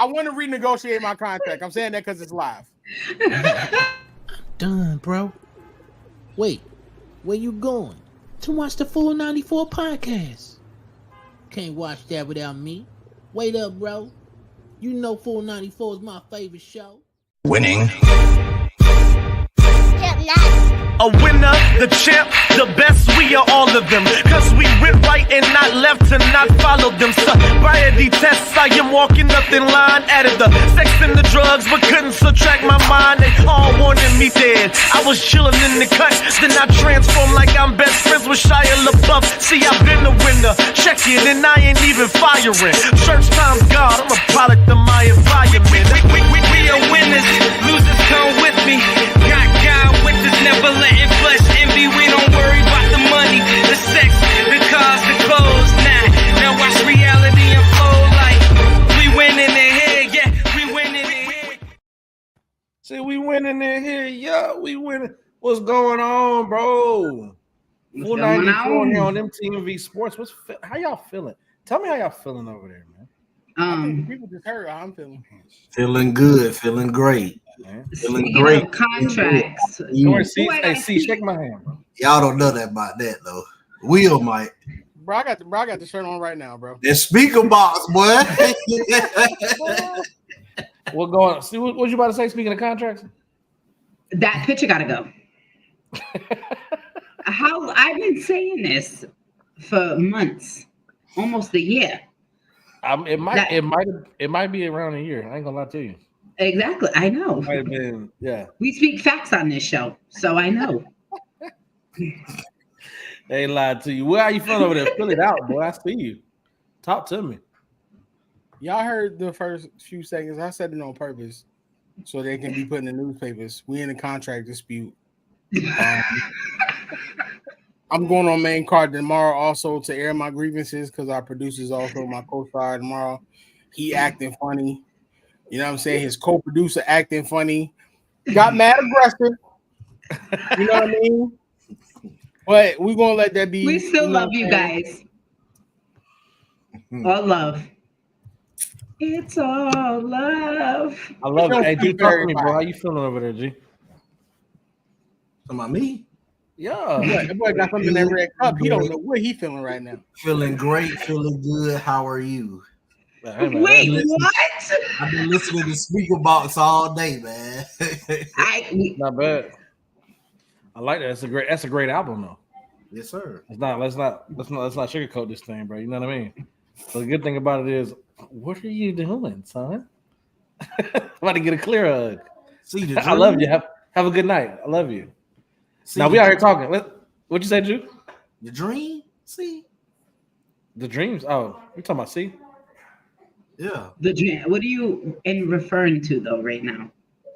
I want to renegotiate my contract. I'm saying that because it's live. Done, bro. Wait, where you going? To watch the full 94 podcast. Can't watch that without me. Wait up, bro. You know full 94 is my favorite show. Winning. A winner, the champ, the best, we are all of them. Cause we went right and not left to not follow them. Sobriety tests, I am walking up in line. Added the sex and the drugs, but couldn't subtract my mind. They all wanted me dead. I was chilling in the cut, then I transformed like I'm best friends with Shia LaBeouf. See, I've been a winner, check it, and I ain't even firing. Church time's God, I'm a product of my environment. We are winners, losers come with me. Got God with us, never letting flesh envy. We don't worry about the money, the sex, the cars, the clothes. Now watch reality unfold like we winning in here, yeah, we winning in here. See, we winning in here, yeah, we winning. What's going on, bro? Full 94 here on MTV Sports. How y'all feeling? Tell me how y'all feeling over there, man. I think people just heard how I'm feeling. Feeling good, feeling great. Man. Feeling great. Contracts. See, shake my hand, bro. Y'all don't know that about that though. Will might. Bro, I got the shirt on right now, bro. That speaker box, boy. What going? See, what you about to say? Speaking of contracts, That picture gotta go. How I've been saying this for months, almost a year. it might be around a year. I ain't gonna lie to you. Exactly, I know. Might have been, yeah. We speak facts on this show, so I know. They lied to you. Where are you feeling over there? Fill it out, boy. I see you. Talk to me. Y'all heard the first few seconds. I said it on purpose so they can be put in the newspapers. We in a contract dispute. I'm going on main card tomorrow also to air my grievances because our producer's also my co-star tomorrow. He acting funny. You know what I'm saying? His co-producer acting funny. Got mad aggressive. You know what I mean? But we're going to let that be. We still love you guys. All love. It's all love. I love it. Hey, G, talk to me, bro. How you feeling over there, G? Talking about me? Yeah. That boy got something in that red cup. He don't know what he feeling right now. Feeling great, feeling good. How are you? Wait, what? I've been listening to speaker box all day, man. Not bad. I like that. That's a great album, though. Yes, sir. Let's not sugarcoat this thing, bro. You know what I mean? So the good thing about it is, what are you doing, son? I'm about to get a clear hug. See, I love you. Have a good night. I love you. Now we out here talking. What'd you say, Drew? The dream? See? The dreams? Oh, you talking about C? Yeah. The dream. What are you referring to though right now?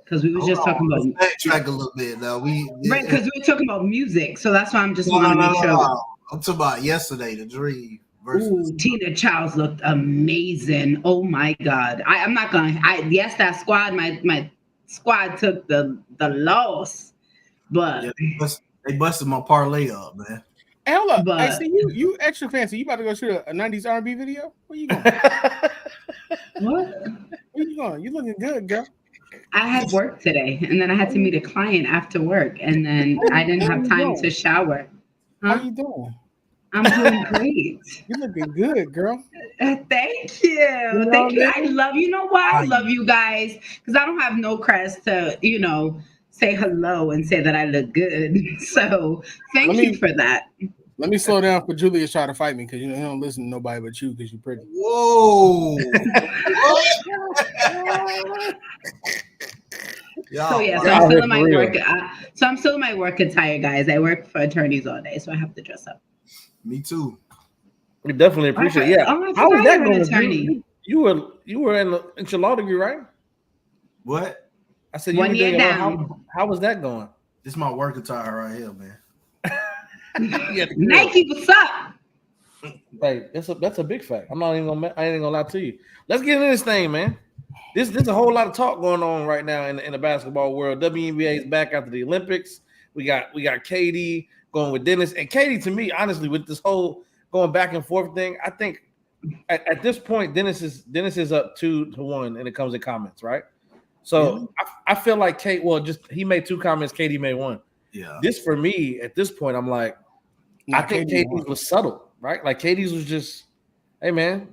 Because we were just talking about backtrack a little bit now. Right, because we were talking about music, so that's why I'm just want to make sure. I'm talking about yesterday, the dream. Ooh, Tina Childs looked amazing. Oh my God. I'm not gonna yes, that squad, my squad took the loss, but yeah, they busted my parlay up, man. Hey, hold up. Hey, see, you extra fancy. You about to go shoot a 90s R&B video? Where you going? What? Where you going? You looking good, girl. I had work today, and then I had to meet a client after work, and then I didn't have time to shower. Huh? How you doing? I'm doing great. You looking good, girl. Thank you. Thank you. I love you. Know why I love you guys? Because I don't have no crest to, say hello and say that I look good. So thank you for that. Let me slow down for Julius trying to fight me because he don't listen to nobody but you because you're pretty. Whoa. So yes, I'm still in my work. So I'm still in my work attire, guys. I work for attorneys all day, so I have to dress up. Me too. We definitely appreciate it. Yeah. How was that going? Attorney? You were in your law degree, right? What? I said 1 year down. How was that going? This is my work attire right here, man. Nike, what's up? Hey, that's a big fact. I ain't gonna lie to you. Let's get into this thing, man. There's a whole lot of talk going on right now in the basketball world. WNBA is back after the Olympics. We got KD going with Dennis, and KD, to me, honestly, with this whole going back and forth thing, I think at this point, Dennis is up 2-1, and it comes in comments, right? So I feel like he made 2 comments, KD made 1. Yeah. This for me at this point, I'm like, I think KD's was subtle, right? Like KD's was just, hey man,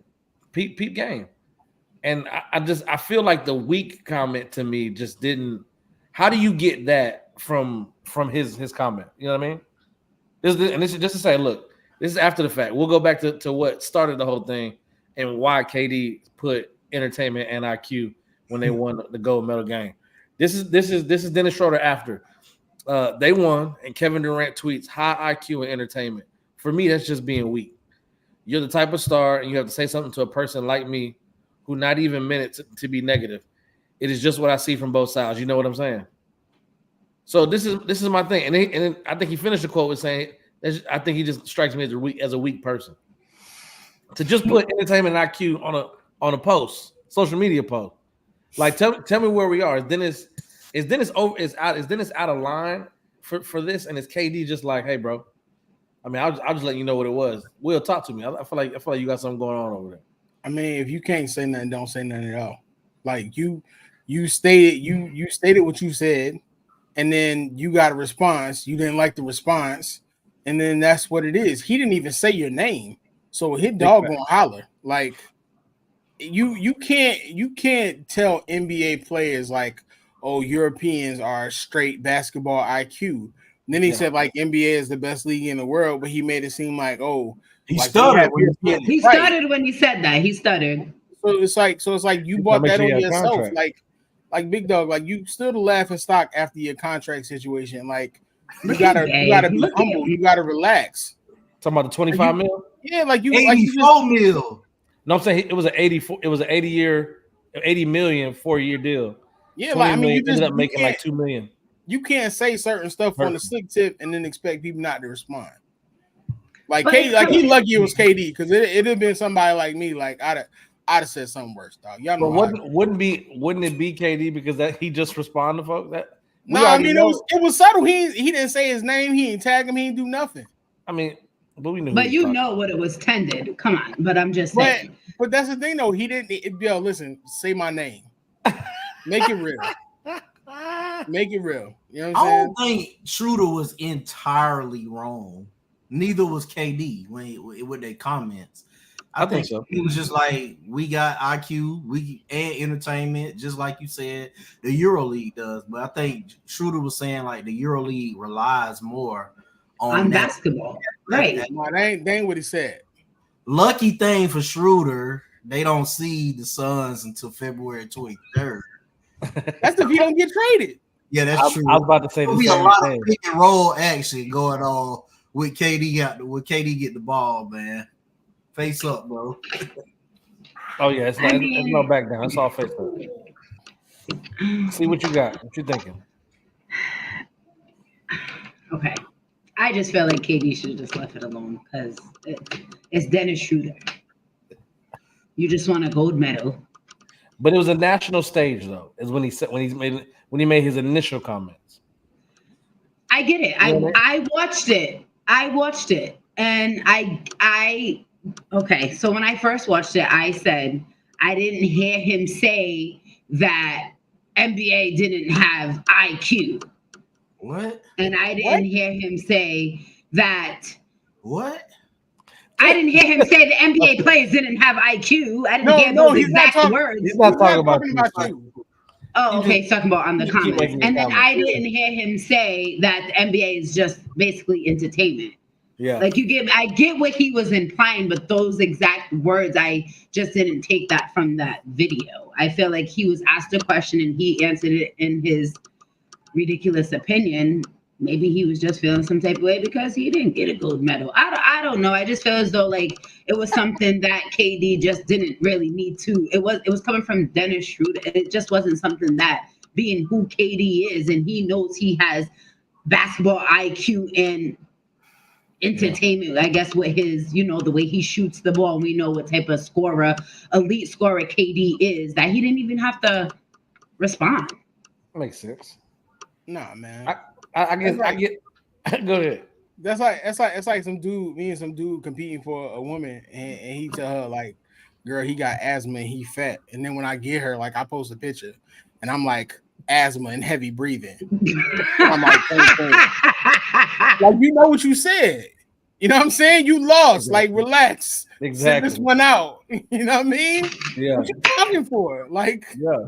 peep game. And I feel like the weak comment to me just didn't. How do you get that from his comment? You know what I mean? This is just to say, look, this is after the fact. We'll go back to what started the whole thing and why KD put entertainment and IQ when they won the gold medal game. This is Dennis Schroeder after they won, and Kevin Durant tweets high IQ and entertainment. For me, that's just being weak. You're the type of star, and you have to say something to a person like me who not even meant it to be negative. It is just what I see from both sides. You know what I'm saying? So this is my thing, and then I think he finished the quote with saying, "I think he just strikes me as a weak person to just put entertainment and IQ on a post, social media post. Like tell me where we are. Is Dennis out of line for this, and is KD just like, hey bro? I mean, I'll just let you know what it was. Will, talk to me. I feel like you got something going on over there. I mean, if you can't say nothing, don't say nothing at all. Like you stated what you said, and then you got a response. You didn't like the response, and then that's what it is. He didn't even say your name, so his dog gonna holler. Like you can't tell NBA players like, oh, Europeans are straight basketball IQ. And then he said like NBA is the best league in the world, but he made it seem like, oh, he like stuttered he stuttered when he said that. He stuttered. So it's like you bought that on yourself, like Big Dog, like you still the laughing stock after your contract situation. Like you gotta be humble, you gotta relax. Talking about the 25 mil? Yeah, like you 84 mil. No, I'm saying it was an 80 million 4-year deal. Yeah, like I mean, you ended up making like 2 million. You can't say certain stuff on the slick tip and then expect people not to respond. Like KD, like he lucky it was KD because it'd have been somebody like me. Like I'd have said something worse, dog. Y'all know. But wouldn't it be KD because that he just responded to folks? I mean it was subtle. He didn't say his name. He didn't tag him. He didn't do nothing. I mean, but we knew. But you know what it was tended. Come on. But I'm just saying. But that's the thing though. He didn't. Yo, listen. Say my name. Make it real. Make it real. You know what I'm saying? I don't think Schroeder was entirely wrong. Neither was KD with their comments. I think so. He was just like, we got IQ, and entertainment, just like you said, the EuroLeague does. But I think Schroeder was saying like the EuroLeague relies more on basketball. Right. No, that ain't what he said. Lucky thing for Schroeder, they don't see the Suns until February 23rd. That's if he don't get traded. Yeah, that's true. I was about to say there'll be a lot of pick and roll action going on with KD get the ball, man. Face up, bro. Oh yeah, it's no back down. It's all face up. See what you got. What you thinking? Okay. I just felt like KD should have just left it alone because it's Dennis Schroeder. You just want a gold medal. But it was a national stage, though. Is when he made his initial comments. I get it. I watched it, and I okay. So when I first watched it, I said I didn't hear him say that NBA didn't have IQ. What? And I didn't hear him say that. What? I didn't hear him say the NBA players didn't have IQ. I didn't hear those exact words. He's not talking about you. Oh, okay. He's talking about on the comments. And then I didn't hear him say that the NBA is just basically entertainment. Yeah. Like I get what he was implying, but those exact words, I just didn't take that from that video. I feel like he was asked a question and he answered it in his ridiculous opinion. Maybe he was just feeling some type of way because he didn't get a gold medal. I don't know. I just feel as though like it was something that KD just didn't really need to. It was coming from Dennis Schroeder. It just wasn't something that, being who KD is, and he knows he has basketball IQ and entertainment. I guess with his, the way he shoots the ball, we know what type of elite scorer KD is. That he didn't even have to respond. Makes sense. Nah, man. I get. Go ahead. That's like some dude, me and some dude competing for a woman, and he tell her like, girl, he got asthma and he fat. And then when I get her, like I post a picture and I'm like, asthma and heavy breathing. I'm like, like, you know what you said. You know what I'm saying? You lost. Exactly. Like, relax. Exactly. Sit this one out. You know what I mean? Yeah. What you talking for? Like, yeah.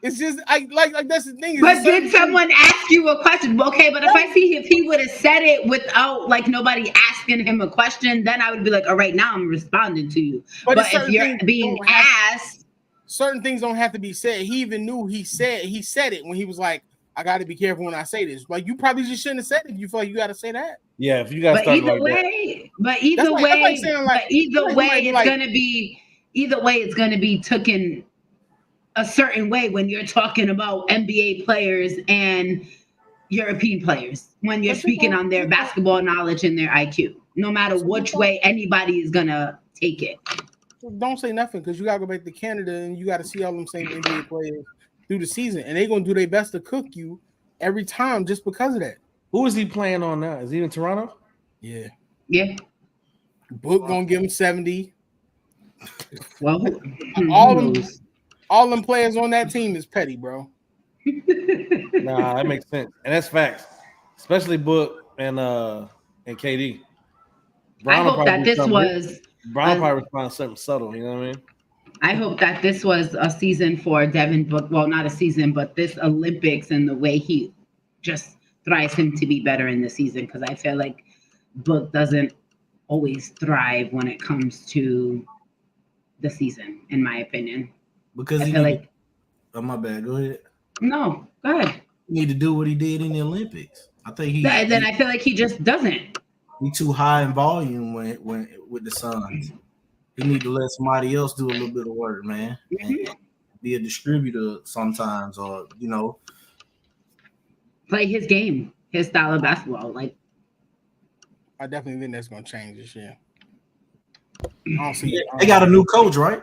It's just like that's the thing. But did someone ask you a question? Okay, but if he would have said it without like nobody asking him a question, then I would be like, all right, now I'm responding to you. But if you're being asked, certain things don't have to be said. He even knew he said it when he was like, I got to be careful when I say this. Like, you probably just shouldn't have said it if you feel like you got to say that. Yeah, if you got to start like that. But either way, it's gonna be taken a certain way when you're talking about NBA players and European players, when you're speaking on their basketball knowledge and their IQ, no matter which way anybody is gonna take it. Don't say nothing, because you gotta go back to Canada and you gotta see all them same NBA players through the season, and they're gonna do their best to cook you every time just because of that. Who is he playing on now? Is he in Toronto? Yeah. Book gonna give him 70. Well, all them players on that team is petty, bro. Nah, that makes sense, and that's facts. Especially Book and KD. Brown probably respond something subtle. You know what I mean? I hope that this was a season for Devin Book. Well, not a season, but this Olympics and the way he just thrives him to be better in the season, because I feel like Book doesn't always thrive when it comes to the season, in my opinion. Because I feel like, oh, my bad. Go ahead. No, go ahead. He need to do what he did in the Olympics. I think I feel like he just doesn't. He's too high in volume when with the Suns. He need to let somebody else do a little bit of work, man. And be a distributor sometimes, or play his game, his style of basketball. Like, I definitely think that's gonna change this year. I don't see they got a new coach, right?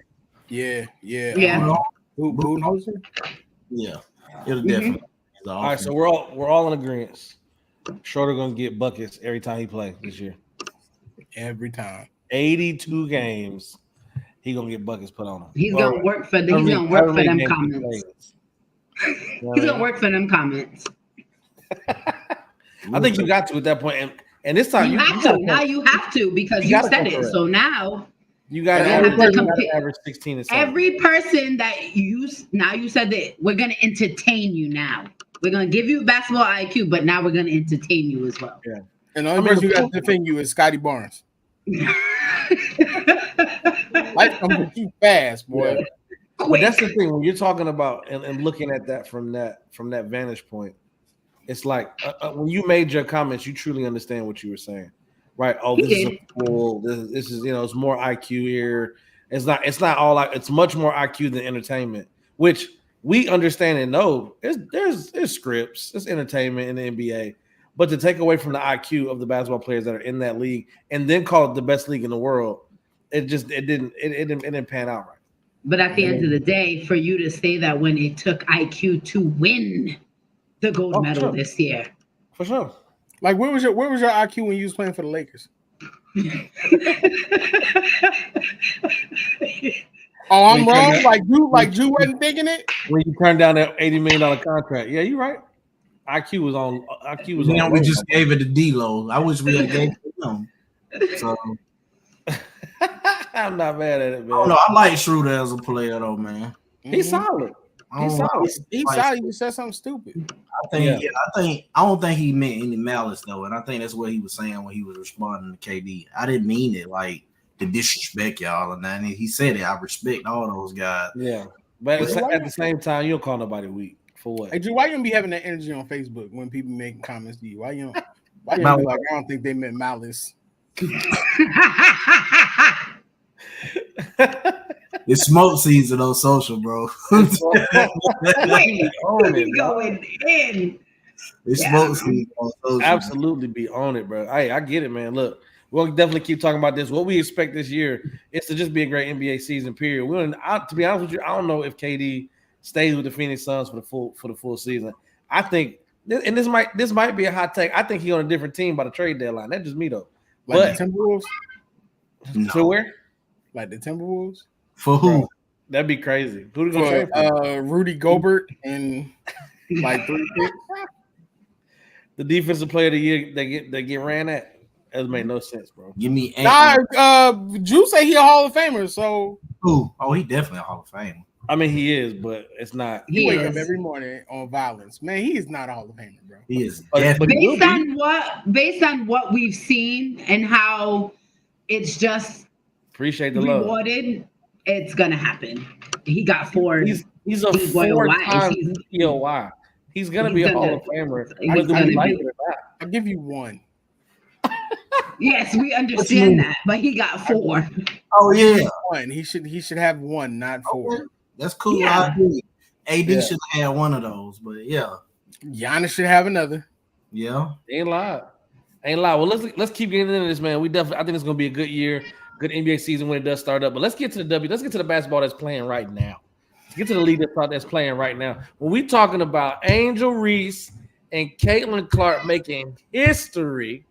Yeah. Budenholzer? Yeah, it'll definitely. All right, so we're all in agreement. Schroeder gonna get buckets every time he plays this year. Every time. 82 games, he gonna get buckets put on him. He's gonna work for them. He's gonna work for them comments. He's gonna work for them comments. I think you got to at that point, and this time you have to. Now you have to, because you said it. So now you got to average 16 and 7. Every person that you said that we're gonna entertain you now. We're gonna give you basketball IQ, but now we're gonna entertain you as well. Yeah. And the only person who got to defend you is Scotty Barnes. Life comes too fast, boy. Yeah. But that's the thing when you're talking about and looking at that from that vantage point. It's like when you made your comments, you truly understand what you were saying, right? Oh, this is a fool. This is it's more IQ here. It's not all like it's much more IQ than entertainment, which we understand and know. There's scripts, there's entertainment in the NBA, but to take away from the IQ of the basketball players that are in that league and then call it the best league in the world, it didn't pan out right. But at the end of the day, for you to say that when it took IQ to win the gold medal this year, for sure. Like, where was your IQ when you was playing for the Lakers? Oh, I'm wrong. Like Drew wasn't thinking it when you turned down that $80 million contract. Yeah, you're right. IQ was on. Now we just gave it to D-Lo. I wish we had gave it to him. So I'm not mad at it, man. Oh no, I like Schroeder as a player though, man. He's solid. He's solid. He said something stupid. I don't think he meant any malice though, and I think that's what he was saying when he was responding to KD. I didn't mean it like to disrespect y'all, and then he said it. I respect all those guys. Yeah, but at the same time, you don't call nobody weak for what? Hey, Drew, why you don't be having that energy on Facebook when people making comments to you? Why you don't be like, I don't think they meant malice. It's smoke season on social, bro. Wait, going in. It's smoke season on social. Absolutely be on it, bro. I get it, man. Look, we'll definitely keep talking about this. What we expect this year is to just be a great NBA season. Period. To be honest with you, I don't know if KD stays with the Phoenix Suns for the full season. I think, and this might be a hot take. I think he's on a different team by the trade deadline. That's just me though. Like the Timberwolves? So where? Like the Timberwolves? For who? Bro, that'd be crazy. Who gonna trade for? Rudy Gobert and like 3 picks. The defensive player of the year they get ran at. That made no sense, bro. Give me Drew say he a Hall of Famer, so who? Oh, he definitely a Hall of Famer. I mean, he is, but it's not. He wake up every morning on violence. Man, he is not a Hall of Famer, bro. He is based on what we've seen and how it's just appreciate the rewarded, love. It's gonna happen. He got 4. He's a 4-time POY. He's gonna be a Hall of Famer. I'll give you 1. Yes, we understand that, but he got 4. Oh yeah, 1. He should have 1, not 4. Okay. That's cool. Yeah. I agree. AD should have had one of those, but yeah. Giannis should have another. Yeah. Ain't lie. Well, let's keep getting into this, man. I think it's gonna be a good year, good NBA season when it does start up. But let's get to let's get to the basketball that's playing right now. Let's get to the league that's playing right now. When we talking about Angel Reese and Caitlin Clark making history,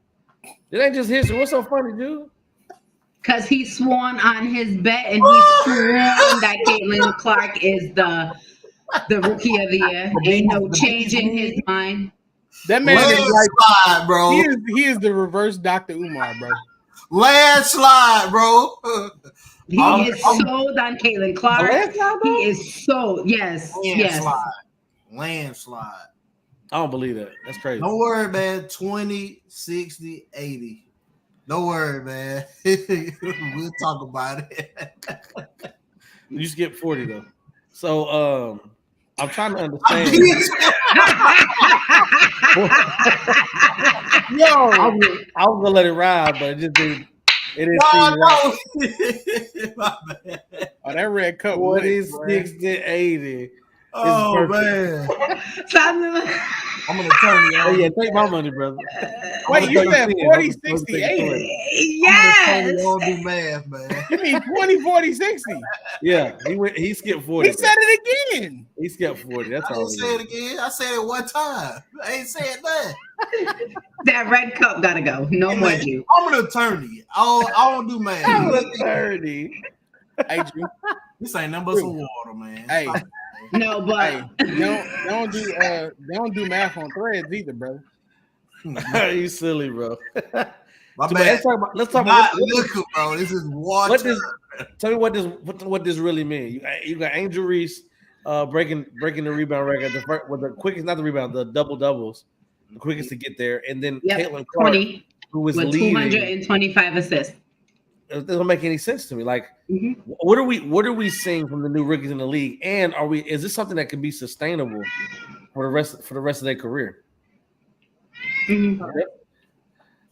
it ain't just history. What's so funny, dude? Because he sworn on his bet, and he sworn that Caitlin Clark is the rookie of the year. Ain't no change in his mind. That man is like, bro. He is the reverse Dr. Umar, bro. Landslide, bro. He is sold on Caitlin Clark. He is sold. Yes. Landslide. I don't believe that. That's crazy. Don't worry, man. 20, 60, 80. Don't worry, man. We'll talk about it. You skip 40 though. So I'm trying to understand. Yo, I was gonna let it ride, but it just didn't. It didn't seem right. My bad. Oh, that red cup. 60, 80. Oh man. I'm gonna turn you on. Yeah, take my money, brother. Wait, you said 40, 60, 80. Yes. Don't do math, man. You mean 20, 40, 60? Yeah, he skipped 40. He said it again. He skipped 40. That's all. I didn't say it again. I said it one time. I ain't said that. That red cup gotta go. No more you. I'm an attorney. I don't do math. I'm an attorney. Hey, Drew. This ain't nothing but some water, man. Hey. No, but they don't do math on threads either, brother. You silly, bro. My bad. Let's talk about liquor, bro. This is water. Tell me what this really mean. You got Angel Reese breaking the rebound record, with the quickest, not the rebound, the double doubles, the quickest to get there, and then Caitlin Clark, 20, who was with leading 225 assists. It doesn't make any sense to me. Like, what are we seeing from the new rookies in the league? And is this something that can be sustainable for the rest of their career? Mm-hmm.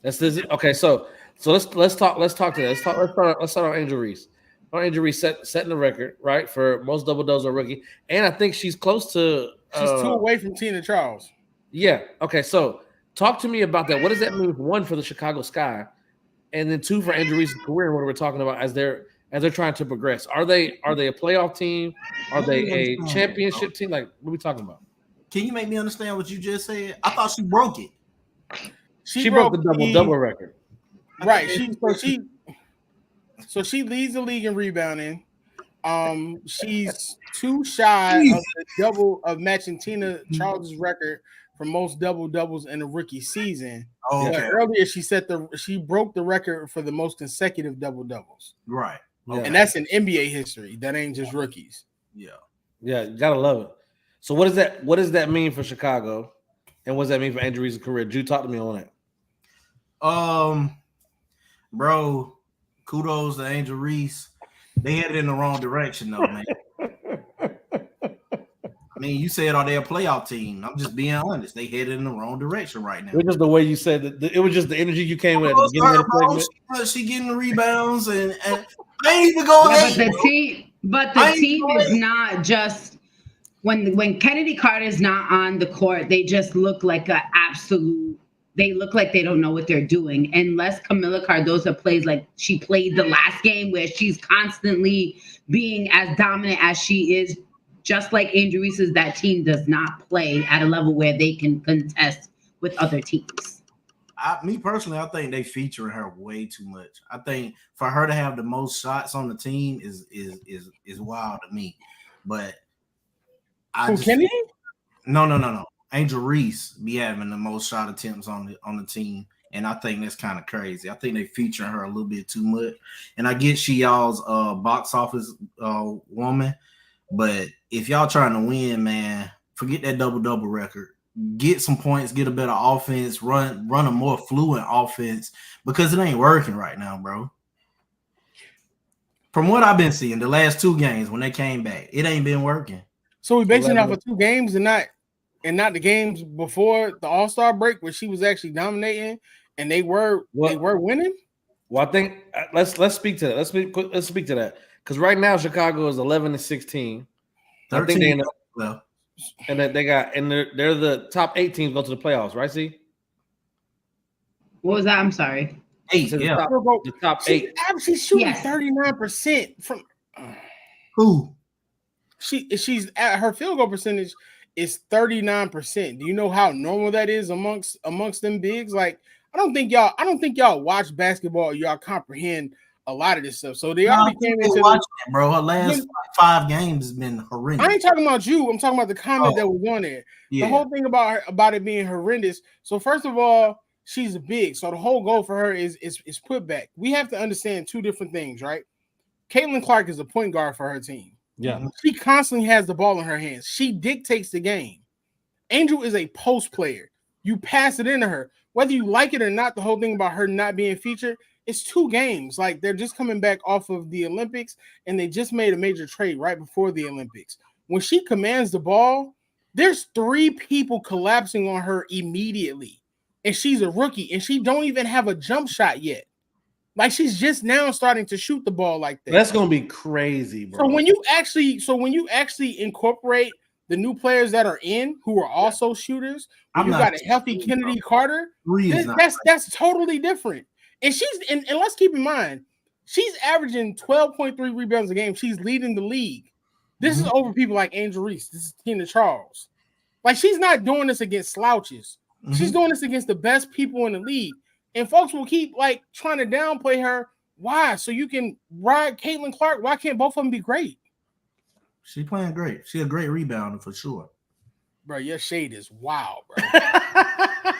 That's okay. So let's talk to that. Let's start on Angel Reese. Angel Reese setting the record, right, for most double doubles a rookie, and I think she's close to. She's 2 away from Tina Charles. Yeah. Okay. So talk to me about that. What does that mean? 1 for the Chicago Sky, and then 2 for Angel Reese's career. What we're talking about as they're trying to progress. Are they a playoff team? Are they a championship team? Like, what are we talking about? Can you make me understand what you just said? I thought she broke it. She broke the double record. Right. So she leads the league in rebounding. She's 2 shy of the double of matching Tina Charles' record for most double doubles in a rookie season. Oh, okay. Earlier she broke the record for the most consecutive double doubles. Right. Okay. And that's in NBA history. That ain't just rookies. Yeah. Yeah, you gotta love it. So what does that mean for Chicago? And what does that mean for Angel Reese's career? Drew, talk to me on that. Bro, kudos to Angel Reese. They headed in the wrong direction, though, man. I mean, you said, are they a playoff team? I'm just being honest. They headed in the wrong direction right now. It was just the way you said that. It was just the energy you came with at the beginning of the segment. She getting the rebounds, and I ain't even going. But the team is not just when Kennedy Carter's not on the court. They just look like an absolute. They look like they don't know what they're doing. Unless Camila Cardoso plays like she played the last game, where she's constantly being as dominant as she is. Just like Angel Reese's, that team does not play at a level where they can contest with other teams. Me personally, I think they featuring her way too much. I think for her to have the most shots on the team is wild to me. But Kennedy? No. Angel Reese be having the most shot attempts on the team, and I think that's kind of crazy. I think they featuring her a little bit too much. And I get she y'all's box office woman, but if y'all trying to win, man, forget that double record. Get some points, get a better offense, run a more fluent offense because it ain't working right now, bro. From what I've been seeing, the last 2 games when they came back, it ain't been working. So we basing it off of 2 games and not the games before the All-Star break where she was actually dominating and they were winning. Well, I think let's speak to that. Let's speak to that because right now Chicago is 11-16. I think they end up. And that they're the top 8 teams go to the playoffs, right? See, what was that? I'm sorry. 8, the top 8. She's shooting 39% from who? She's at her field goal percentage is 39%. Do you know how normal that is amongst them bigs? Like, I don't think y'all watch basketball. Y'all comprehend a lot of this stuff. So they already came into watching it, bro. Her last 5 games has been horrendous. I ain't talking about you. I'm talking about the comment that was on there. Yeah. The whole thing about it being horrendous. So first of all, she's big. So the whole goal for her is put back. We have to understand 2 different things, right? Caitlin Clark is a point guard for her team. Yeah. She constantly has the ball in her hands. She dictates the game. Angel is a post player. You pass it into her. Whether you like it or not, the whole thing about her not being featured, it's 2 games. Like, they're just coming back off of the Olympics, and they just made a major trade right before the Olympics. When she commands the ball, there's 3 people collapsing on her immediately. And she's a rookie, and she don't even have a jump shot yet. Like, she's just now starting to shoot the ball like that. That's gonna be crazy, bro. So when you actually incorporate the new players that are in who are also shooters, you got a healthy Kennedy Carter. That's totally different. And and let's keep in mind, she's averaging 12.3 rebounds a game. She's leading the league. This is over people like Angel Reese. This is Tina Charles. Like, she's not doing this against slouches. She's doing this against the best people in the league. And folks will keep like trying to downplay her. Why? So you can ride Caitlin Clark. Why can't both of them be great? She's playing great. She's a great rebounder for sure. Bro, your shade is wild, bro.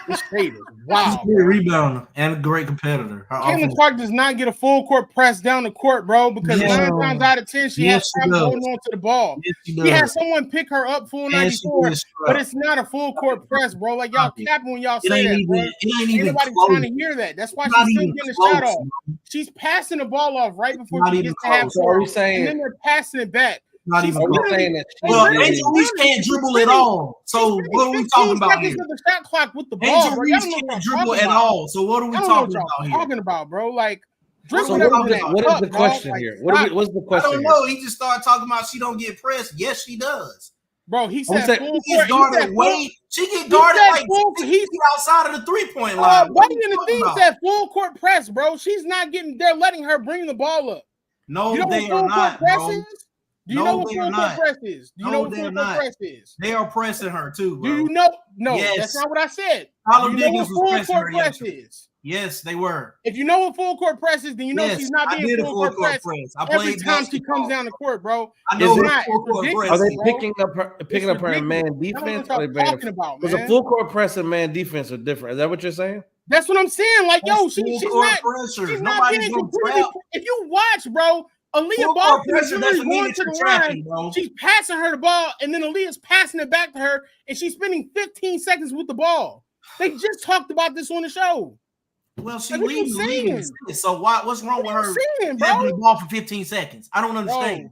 Your shade is wild. She's a great rebounder and a great competitor. Caitlin Clark does not get a full court press down the court, bro, because 9 times out of 10 she has trouble holding on to the ball. Yes, she has someone pick her up full 94, but it's not a full court press, bro. Like, y'all capping when y'all say that, bro. Ain't nobody trying to hear that. That's why she's still getting a shot off. She's passing the ball off right before she gets to half court, and then they're passing it back. Not even saying that. Well, Angel Reese can't dribble at all. So what are we talking about here? The shot clock with the ball, Angel Reese can't dribble at all. So what are we talking about, bro? Like, what is the question here? What's the question? I don't know. He just started talking about she don't get pressed. Yes, she does. Bro, he said she get guarded like he's outside of the 3-point line. Why in the thing said full court press, bro? She's not getting. They're letting her bring the ball up. No, they are not, bro. Do you know what full court press is? Do you know what full court press is? They are pressing her too, bro. Do you know? No, that's not what I said. Do you know what full court press is? Yes, they were. If you know what full court press is, then you know she's not being full court press every time she comes down the court, bro. I know are they picking up her in man defense? Because a full court press and man defense are different. Is that what you're saying? That's what I'm saying. Like, yo, she's not being completely. If you watch, bro. Aaliyah Boston is literally going to the line. She's passing her the ball, and then Aaliyah's passing it back to her, and she's spending 15 seconds with the ball. They just talked about this on the show. Well, she leads the league. So what's wrong with her having the ball for 15 seconds? I don't understand.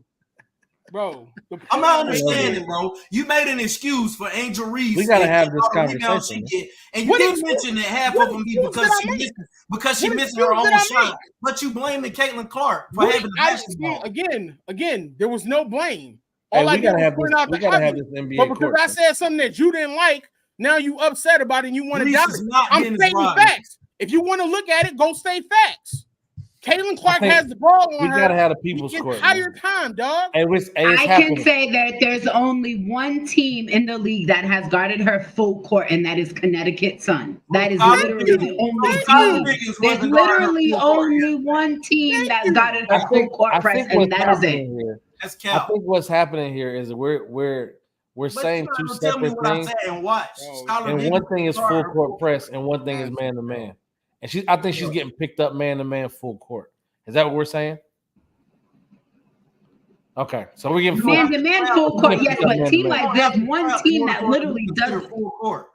Bro, I'm not understanding, bro. You made an excuse for Angel Reese. We gotta have this conversation. And you didn't mention that half of them be because she missing her own shot. But you blame the Caitlin Clark for having the basketball. Again, there was no blame. We gotta have this NBA. But because I said something that you didn't like, now you upset about it and you want to doubt it. I'm stating facts. If you want to look at it, go state facts. Caitlin Clark has the ball on her. We gotta have a people's court. Entire time, dog. I can say that there's only one team in the league that has guarded her full court, and that is Connecticut Sun. That is literally the only team. There's literally only one team that's guarded her full court press, and that is it. That's I think what's happening here is we're saying two separate things. And watch. And one thing is full court press, and one thing is man to man. And I think she's getting picked up man to man full court. Is that what we're saying? Okay, so we're getting man to man full court. Yes, but team like there's one team that literally does full court.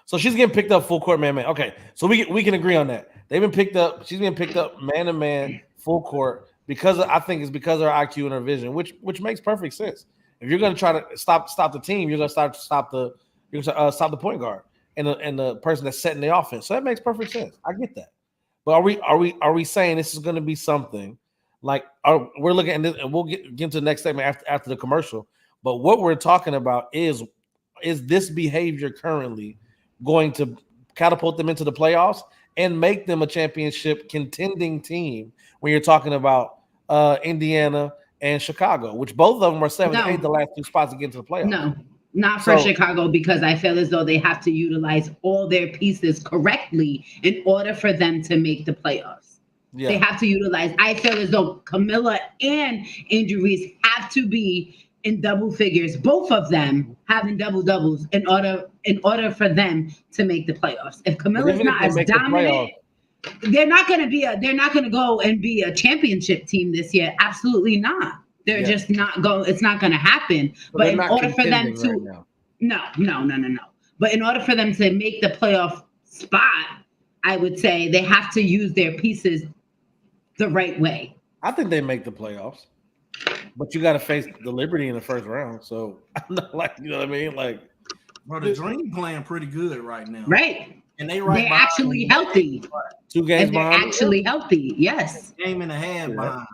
So she's getting picked up full court man to man. Okay, so we can agree on that. They've been picked up. She's being picked up man to man full court I think it's because of her IQ and her vision, which makes perfect sense. If you're going to try to stop the team, you're going to stop the point guard and the person that's setting the offense. So that makes perfect sense. I get that. But are we saying this is going to be something like we're looking at this, and we'll get into the next segment after the commercial. But what we're talking about is this behavior currently going to catapult them into the playoffs and make them a championship contending team when you're talking about Indiana and Chicago, which both of them are 7 and 8, the last 2 spots to get into the playoffs. No, not for Chicago, because I feel as though they have to utilize all their pieces correctly in order for them to make the playoffs. Yeah. They have to utilize. I feel as though Camilla and Angel Reese have to be in double figures, both of them having double doubles in order for them to make the playoffs. If Camilla's not as dominant, they're not going to go and be a championship team this year. Absolutely not. They're just not going. It's not going to happen. But in order for them to, no. But in order for them to make the playoff spot, I would say they have to use their pieces the right way. I think they make the playoffs, but you got to face the Liberty in the first round. So I'm not like, you know what I mean? Like, bro, the Dream playing pretty good right now. Right. And they're actually healthy. 2 games behind. They're actually healthy. Yes. Game and a half behind.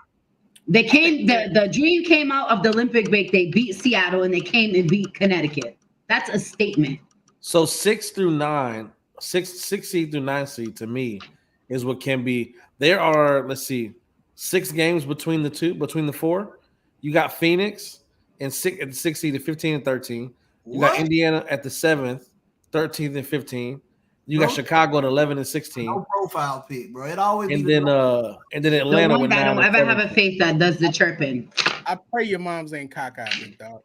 They came. The Dream came out of the Olympic break. They beat Seattle and they came and beat Connecticut. That's a statement. So 6 through 9, 6 seed through 9 seed to me is what can be. There are 6 games between the 4. You got Phoenix and 6 seed at 15 and 13. You got Indiana at the 7th, 13th and 15. You got Chicago at 11 and 16. No profile pick, bro. It always and then Atlanta the one with that 9 I don't ever have a face that does the chirping. I pray your moms ain't cockeyed, dog.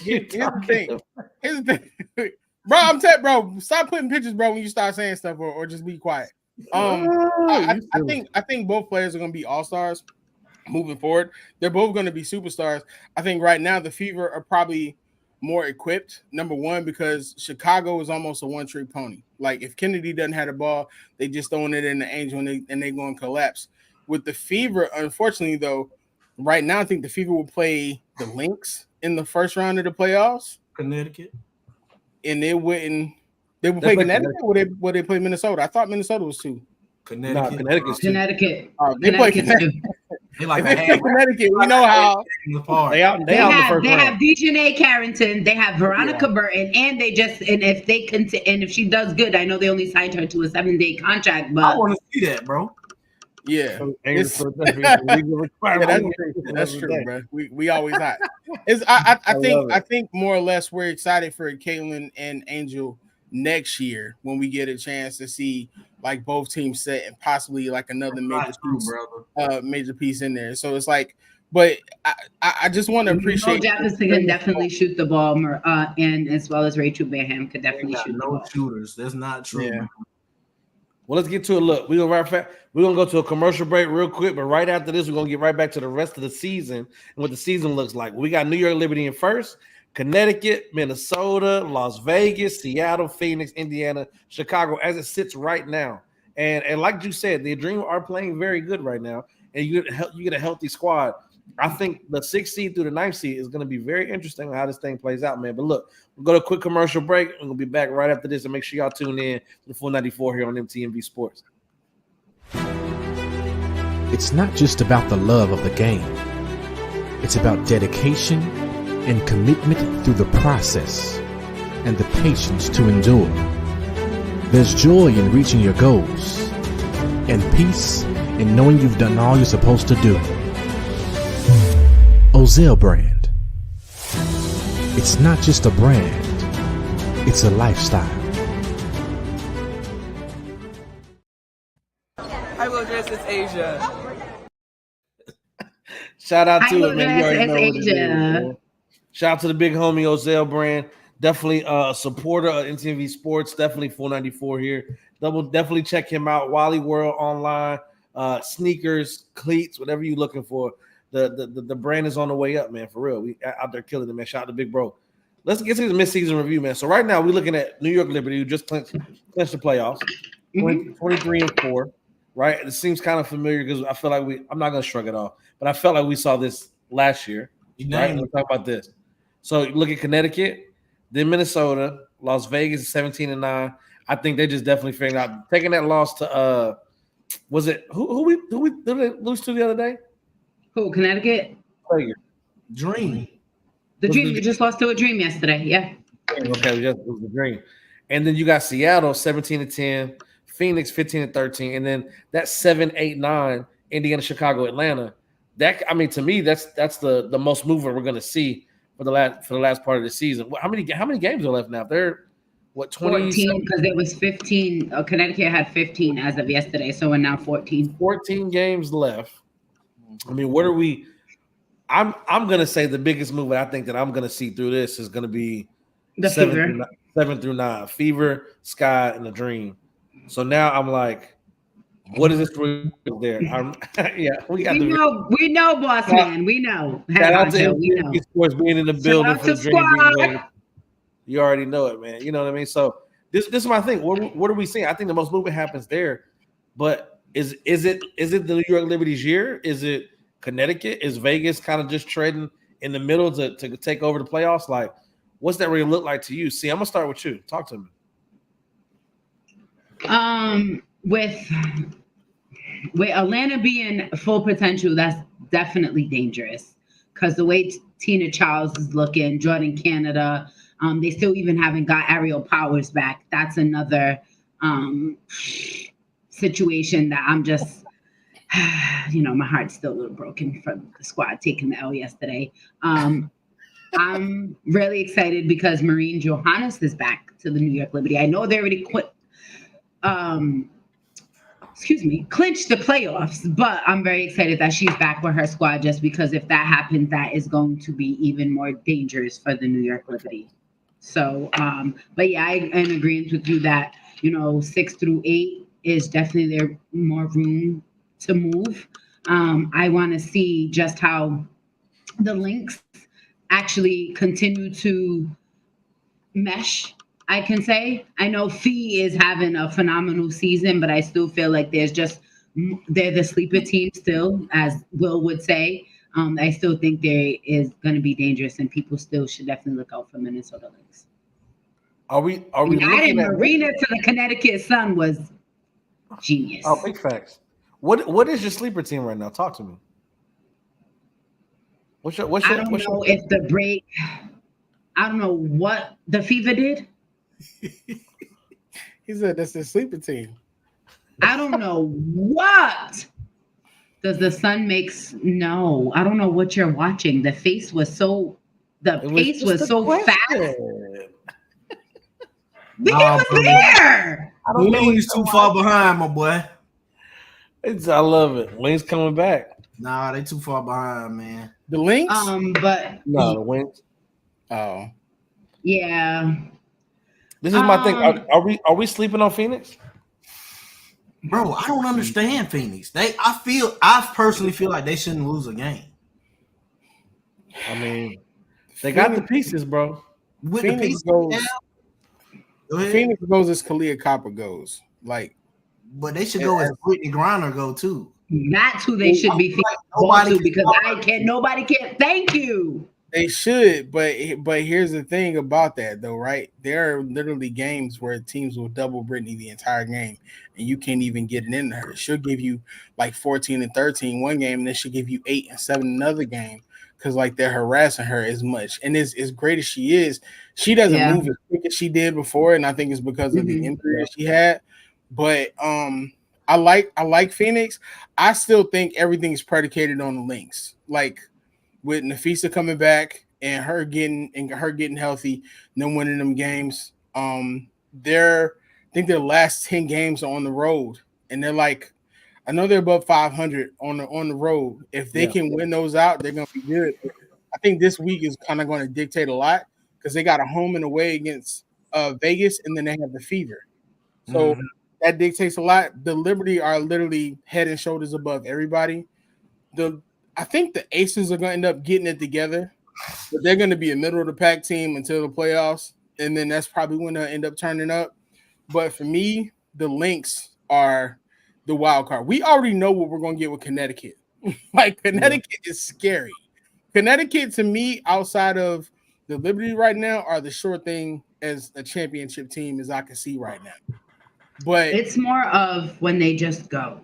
Here's the thing. Bro, I'm telling bro, stop putting pictures, bro, when you start saying stuff or just be quiet. I think both players are gonna be all-stars moving forward. They're both gonna be superstars. I think right now the Fever are probably more equipped, number one, because Chicago is almost a one-trick pony. Like if Kennedy doesn't have the ball, they just throwing it in the Angel and they're going to collapse. With the Fever, unfortunately, though, right now I think the Fever will play the Lynx in the first round of the playoffs. Connecticut. And they would play Connecticut or would they play Minnesota? I thought Minnesota was 2. Connecticut. No, Connecticut's 2. Connecticut. They play Connecticut. They like Connecticut. We know how. They out the first round. They have Dejanay Carrington. They have Veronica Burton, and if she does good, I know they only signed her to a 7-day contract. But I want to see that, bro. Yeah, that's true, bro. We always hot. I think more or less we're excited for Caitlin and Angel next year when we get a chance to see like both teams set and possibly like another major piece in there. So it's like, but I just want to appreciate. Jefferson can definitely shoot the ball, and as well as Rachel Baham could definitely shoot the ball. Shooters. That's not true. Yeah. Well, let's get to it. Look, we're gonna go to a commercial break real quick, but right after this, we're gonna get right back to the rest of the season and what the season looks like. We got New York Liberty in first, Connecticut, Minnesota, Las Vegas, Seattle, Phoenix, Indiana, Chicago, as it sits right now. And like you said, the Dream are playing very good right now, and you get a healthy squad. I think the 6th seed through the 9th seed is going to be very interesting on how this thing plays out, man. But look, we'll go to a quick commercial break. We're going to be back right after this, and make sure y'all tune in to the Full 94 here on MTMV Sports. It's not just about the love of the game. It's about dedication and commitment through the process and the patience to endure. There's joy in reaching your goals and peace and knowing you've done all you're supposed to do. Ozell brand. It's not just a brand, it's a lifestyle. Hi, Will Dress, it's Asia. Shout out to Hi, it, man. You already know what it is, Asia. man. Shout out to the big homie Ozell brand. Definitely a supporter of NTV Sports. Definitely 494 here. Definitely check him out. Wally World online. Sneakers, cleats, whatever you're looking for. The brand is on the way up, man. For real. We out there killing it, man. Shout out to Big Bro. Let's get to the mid-season review, man. So right now we're looking at New York Liberty, who just clinched the playoffs. 23-4. Right? It seems kind of familiar because I feel like I'm not gonna shrug it off, but I felt like we saw this last year. Right? Let's talk about this. So you look at Connecticut, then Minnesota, Las Vegas is 17-9. I think they just definitely figured out taking that loss to was it who we did they lose to the other day? Who, Connecticut? Dream. The Dream. We just lost to a Dream yesterday. Yeah. Okay, it was the Dream. And then you got Seattle 17-10, Phoenix 15-13, and then that 7-8-9 Indiana, Chicago, Atlanta. That, I mean, to me, that's the most movement we're gonna see for the last part of the season. How many games are left now? They're what, 14, because it was 15. Connecticut had 15 as of yesterday, so we're now 14. 14 games left. I mean, what are we? I'm gonna say the biggest movement I think that I'm gonna see through this is gonna be The 7 through 9. Fever, Sky, and the Dream. So now I'm like, what is this there? Yeah, we know, boss man. We know. Shout out to NTV Sports being in the building for the Dream. You already know it, man. You know what I mean? So this is my thing. What are we seeing? I think the most movement happens there, but is it the New York Liberty's year? Is it Connecticut? Is Vegas kind of just treading in the middle to take over the playoffs? Like, what's that really look like to you? See, I'm gonna start with you. Talk to me. With Atlanta being full potential, that's definitely dangerous because the way Tina Charles is looking, Jordan Canada, they still even haven't got Ariel Powers back. That's another situation that I'm just, my heart's still a little broken from the squad taking the L yesterday. I'm really excited because Maureen Johannes is back to the New York Liberty. I know they already clinched the playoffs, but I'm very excited that she's back with her squad just because if that happens, that is going to be even more dangerous for the New York Liberty. So, but yeah, I am in agreement with you that, 6 through 8 is definitely there more room to move. I want to see just how the Lynx actually continue to mesh. I can say I know Fee is having a phenomenal season, but I still feel like they're the sleeper team still, as Will would say. I still think there is going to be dangerous, and people still should definitely look out for Minnesota Lynx. Are we looking at Marina to the Connecticut Sun was genius. Oh, big facts. What is your sleeper team right now? Talk to me. I don't know if the break. I don't know what the Fever did. He said that's the sleeper team. I don't know what does the Sun makes. No, I don't know what you're watching. The pace was so fast. It was there. Wayne's too far behind, my boy. I love it. Wayne's coming back. Nah, they too far behind, man. The Lynx? But no, the Wings. Oh, yeah. This is my thing. Are we sleeping on Phoenix? Bro, I don't understand Phoenix. I personally feel like they shouldn't lose a game. I mean, they got the pieces, bro. With Phoenix the pieces goes. now, Phoenix goes as Kalia Copper goes. Like, but they should go as Brittany Griner go too. That's who they should be thinking because nobody can. Thank you. They should, but here's the thing about that though, right? There are literally games where teams will double Brittany the entire game, and you can't even get it into her. She'll give you like 14 and 13 one game, and then she'll give you 8 and 7 another game because like they're harassing her as much. And as great as she is, she doesn't move as quick as she did before, and I think it's because of the injury that she had. But I I like Phoenix. I still think everything's predicated on the Lynx. Like with Nafisa coming back and her getting healthy, and then winning them games. I think their last 10 games are on the road, and they're like, I know they're above 500 on the road. If they can win those out, they're gonna be good. But I think this week is kind of going to dictate a lot because they got a home and away against Vegas, and then they have the Fever. So that dictates a lot. The Liberty are literally head and shoulders above everybody. I think the Aces are going to end up getting it together, but they're going to be a middle of the pack team until the playoffs, and then that's probably when they'll end up turning up. But for me, the Lynx are the wild card. We already know what we're going to get with Connecticut. Like Connecticut is scary. Connecticut to me, outside of the Liberty right now, are the sure thing as a championship team as I can see right now. But it's more of when they just go.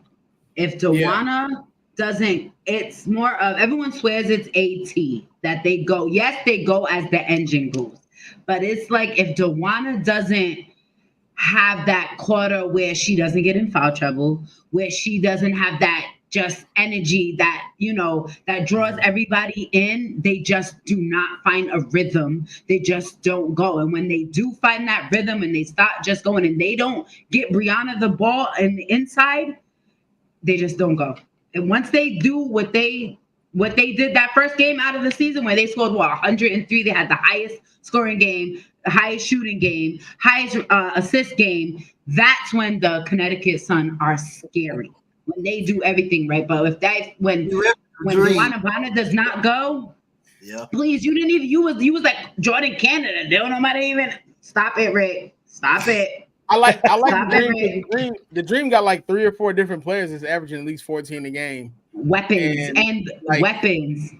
If Dewana doesn't, it's more of everyone swears it's AT that they go. Yes, they go as the engine goes, but it's like if Dewana doesn't have that quarter where she doesn't get in foul trouble, where she doesn't have that just energy that that draws everybody in, they just do not find a rhythm. They just don't go. And when they do find that rhythm and they start just going and they don't get Brianna the ball in the inside, they just don't go. And once they do what they did that first game out of the season where they scored 103, they had the highest scoring game, the highest shooting game, highest assist game. That's when the Connecticut Sun are scary. When they do everything right. But when Joanna does not go, please, you didn't even, you was like Jordan Canada. Don't nobody even stop it, Rick. Stop it. I like the Dream. The Dream got like 3 or 4 different players that's averaging at least 14 a game. Weapons and weapons.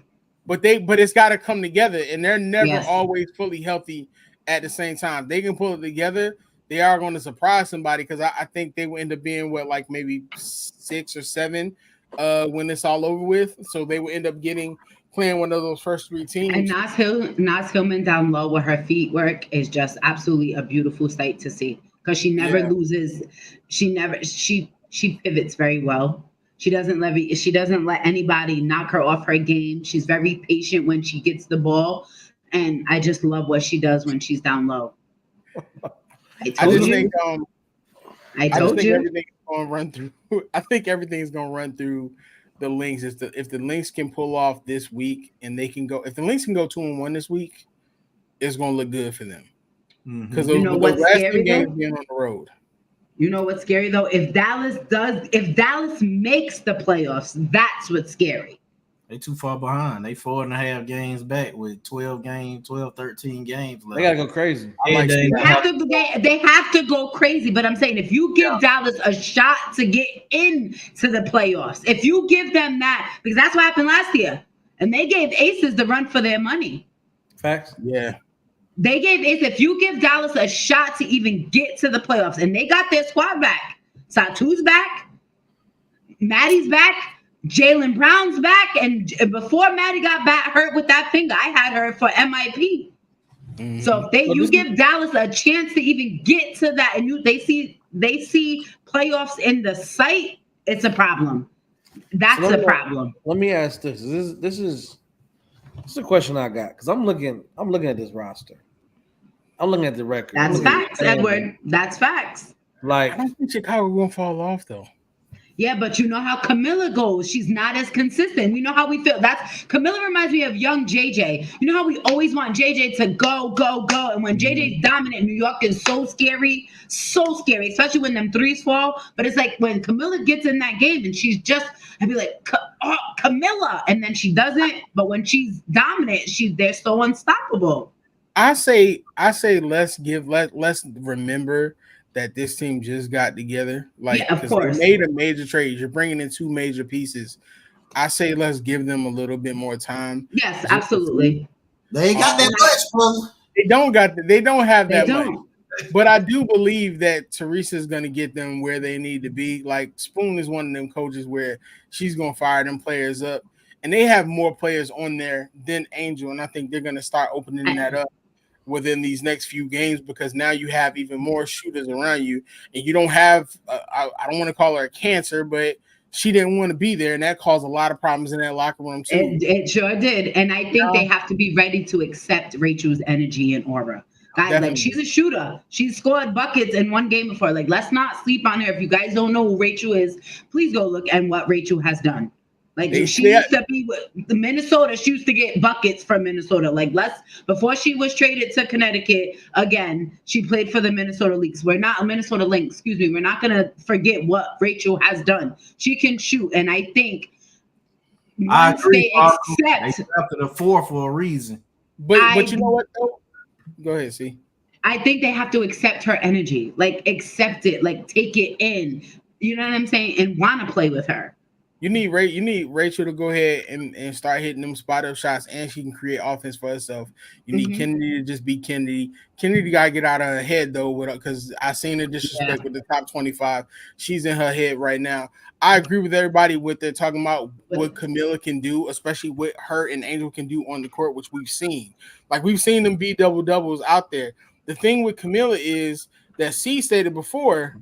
But it's got to come together, and they're never always fully healthy at the same time. They can pull it together. They are going to surprise somebody because I think they will end up being like maybe 6 or 7 when it's all over with. So they will end up playing one of those first 3 teams. And Naz Hillman down low with her feet work is just absolutely a beautiful sight to see because she never loses. She pivots very well. She doesn't let anybody knock her off her game. She's very patient when she gets the ball, and I just love what she does when she's down low. I think everything's going to run through. I think everything's going to run through the Lynx. If the Lynx can pull off this week, and they can go, if the Lynx can go 2-1 this week, it's going to look good for them. Because the last 2 games being on the road. You know what's scary though? If Dallas makes the playoffs, that's what's scary. They too far behind. They 4.5 games back with 13 games left. They gotta go crazy. They have to go crazy. But I'm saying if you give Dallas a shot to get into the playoffs, if you give them that, because that's what happened last year, and they gave Aces the run for their money. Facts. Yeah. They gave Aces, if you give Dallas a shot to even get to the playoffs, and they got their squad back. Satu's back, Maddie's back. Jaylen Brown's back, and before Maddie got back hurt with that finger, I had her for MIP. Mm-hmm. So if you give Dallas a chance to even get to that, and they see playoffs in the sight, it's a problem. That's a problem. Let me ask this. This is a question I got because I'm looking at this roster. I'm looking at the record. That's facts, Edward. That's facts. Like I don't think Chicago won't fall off though. Yeah, but you know how Camilla goes. She's not as consistent. We know how we feel. Camilla reminds me of young JJ. You know how we always want JJ to go, go, go. And when JJ's dominant, New York is so scary, especially when them threes fall. But it's like when Camilla gets in that game and she's just, I'd be like, oh, Camilla. And then she doesn't. But when she's dominant, they're so unstoppable. I say let's remember that this team just got together. Like, of course. They made a major trade. You're bringing in 2 major pieces. I say let's give them a little bit more time. Yes, absolutely. They ain't got that much, bro. They don't have that much. But I do believe that Teresa's going to get them where they need to be. Like, Spoon is one of them coaches where she's going to fire them players up. And they have more players on there than Angel, and I think they're going to start opening that up. within these next few games because now you have even more shooters around you, and you don't have. I don't want to call her a cancer, but she didn't want to be there, and that caused a lot of problems in that locker room too. It sure did, and I think they have to be ready to accept Rachel's energy and aura. Guys, like she's a shooter. She's scored buckets in one game before. Like, let's not sleep on her. If you guys don't know who Rachel is, please go look at what Rachel has done. Like she used to be with the Minnesota. She used to get buckets from Minnesota. Like before she was traded to Connecticut again, she played for the Minnesota Lynx. We're not gonna forget what Rachel has done. She can shoot, and I think once they accept the 4 for a reason. But you know what though? Go ahead, see. I think they have to accept her energy, like accept it, like take it in. You know what I'm saying, and want to play with her. You need Rachel to go ahead and start hitting them spot up shots, and she can create offense for herself. You need Kennedy to just be Kennedy. Kennedy gotta get out of her head though, because I seen her disrespect with the top 25. She's in her head right now. I agree with everybody what they're talking about, what Camilla can do, especially what her and Angel can do on the court, which we've seen. Like we've seen them be double-doubles out there. The thing with Camilla is that C stated before,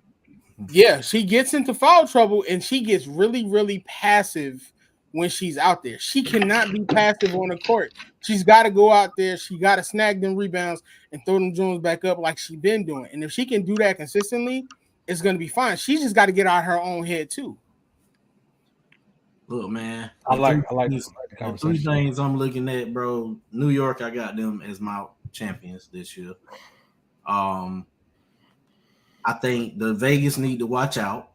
yeah, she gets into foul trouble and she gets really, really passive when she's out there. She cannot be passive on the court. She's got to go out there. She got to snag them rebounds and throw them Jones back up like she's been doing. And if she can do that consistently, it's going to be fine. She just got to get out her own head too. Look, man, I like this conversation. 3 things I'm looking at, bro. New York, I got them as my champions this year. I think the Vegas need to watch out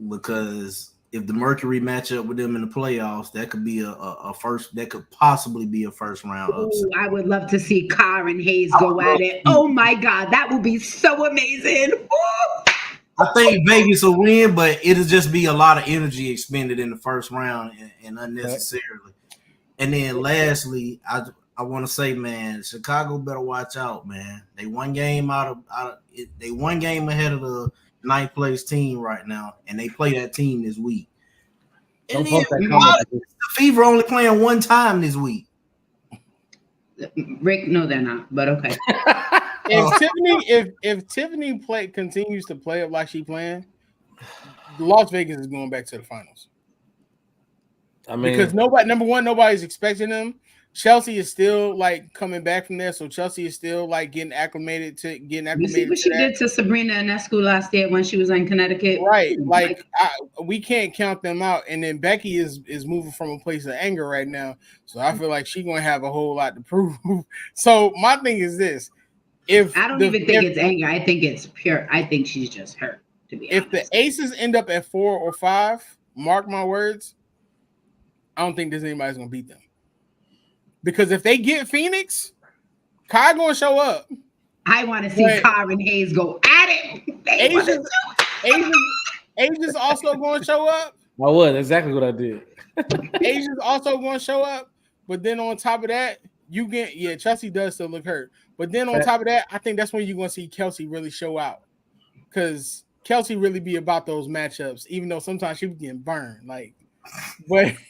because if the Mercury match up with them in the playoffs, that could be a first. That could possibly be a first round upset. I would love to see Carr and Hayes go at it. Oh my God, that would be so amazing. Ooh. I think Vegas will win, but it'll just be a lot of energy expended in the first round and unnecessarily. And then lastly, I want to say, man, Chicago better watch out, man. They one game they one game ahead of the 9th place team right now, and they play that team this week. And then, the Fever only playing one time this week. Rick, no, they're not, but okay. If Tiffany continues to play up like she playing, Las Vegas is going back to the finals. I mean, because nobody's expecting them. Chelsea is still like coming back from there, so Chelsea is still like getting acclimated. You see what she did to Sabrina Ionescu last year when she was in Connecticut, right? Like we can't count them out. And then Becky is moving from a place of anger right now, so I feel like she's gonna have a whole lot to prove. So my thing is this: I don't even think it's anger, I think it's pure. I think she's just hurt. To be honest, if the Aces end up at 4 or 5, mark my words, I don't think there's anybody's gonna beat them. Because if they get Phoenix, Kai gonna show up. I want to see Kai and Hayes go at it. Asia's also gonna show up. I would exactly what I did. Asia's also gonna show up, but then on top of that, Chelsea does still look hurt. But then on top of that, I think that's when you're gonna see Kelsey really show out. Because Kelsey really be about those matchups, even though sometimes she be getting burned. But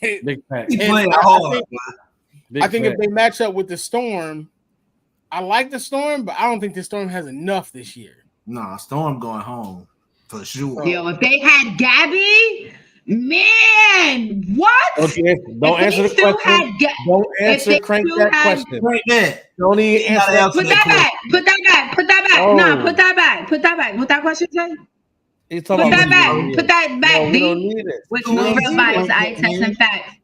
big fact. I think if they match up with the Storm, I like the Storm, but I don't think the Storm has enough this year. Nah, Storm going home for sure. Yo, if they had Gabby, man, what? Okay, don't answer the question. Don't answer. Crank that question. Crank that. Don't even answer that. Put that back. Put that back. Oh. Nah, put that back. Put that back. What that question say? Put that back. Put that back. No, we don't need it. With no real bias, eye test and facts.